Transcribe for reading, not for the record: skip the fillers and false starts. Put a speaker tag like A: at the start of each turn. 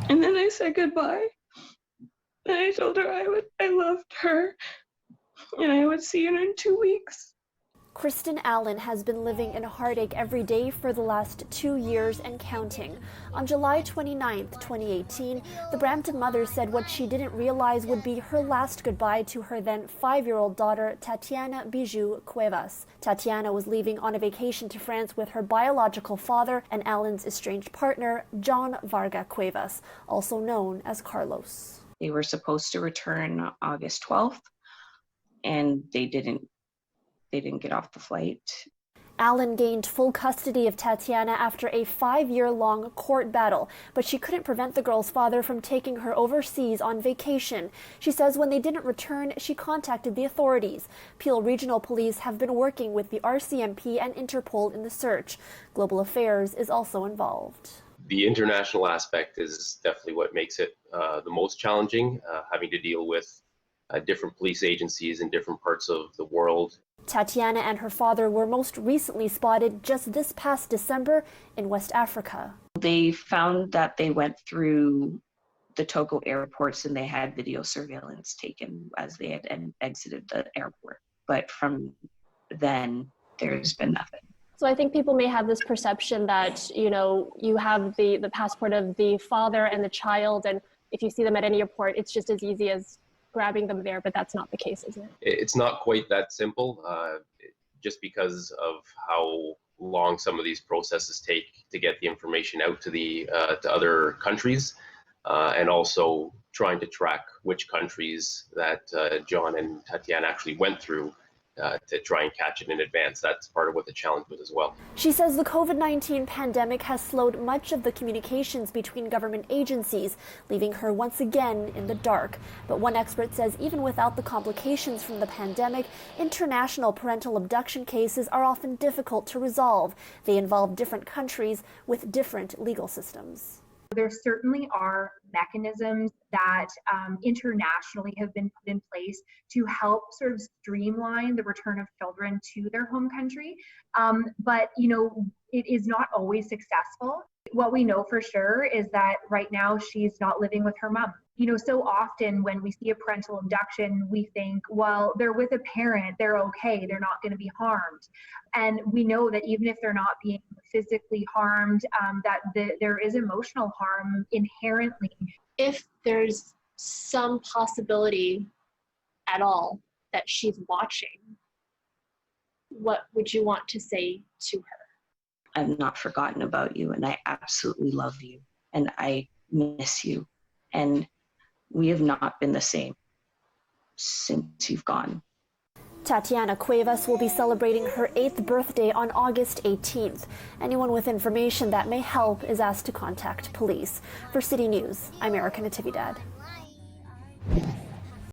A: And then I said goodbye. And I told her I loved her and I would see her in 2 weeks.
B: Kristen Allen has been living in heartache every day for the last 2 years and counting. On July 29, 2018, the Brampton mother said what she didn't realize would be her last goodbye to her then 5-year-old daughter, Tatiana Bijou Cuevas. Tatiana was leaving on a vacation to France with her biological father and Allen's estranged partner, John Varga Cuevas, also known as Carlos.
A: They were supposed to return August 12th, and they didn't get off the flight.
B: Allen gained full custody of Tatiana after a 5-year-long court battle, but she couldn't prevent the girl's father from taking her overseas on vacation. She says when they didn't return, she contacted the authorities. Peel Regional Police have been working with the RCMP and Interpol in the search. Global Affairs is also involved.
C: The international aspect is definitely what makes it the most challenging, having to deal with different police agencies in different parts of the world.
B: Tatiana and her father were most recently spotted just this past December in West Africa.
A: They found that they went through the Togo airports and they had video surveillance taken as they had exited the airport. But from then, there's been nothing.
D: So I think people may have this perception that, you have the passport of the father and the child, and if you see them at any airport, it's just as easy as grabbing them there, but that's not the case, is it?
C: It's not quite that simple, just because of how long some of these processes take to get the information out to to other countries, and also trying to track which countries that John and Tatiana actually went through to try and catch it in advance. That's part of what the challenge was as well.
B: She says the COVID-19 pandemic has slowed much of the communications between government agencies, leaving her once again in the dark. But one expert says even without the complications from the pandemic, international parental abduction cases are often difficult to resolve. They involve different countries with different legal systems.
E: There certainly are mechanisms that internationally have been put in place to help sort of streamline the return of children to their home country. But, it is not always successful. What we know for sure is that right now she's not living with her mom. So often when we see a parental abduction, we think, well, they're with a parent, they're okay, they're not going to be harmed. And we know that even if they're not being physically harmed, that there is emotional harm inherently.
D: If there's some possibility at all that she's watching, what would you want to say to her?
A: I've not forgotten about you, and I absolutely love you, and I miss you. And we have not been the same since you've gone.
B: Tatiana Cuevas will be celebrating her 8th birthday on August 18th. Anyone with information that may help is asked to contact police. For City News, I'm Erica Natividad.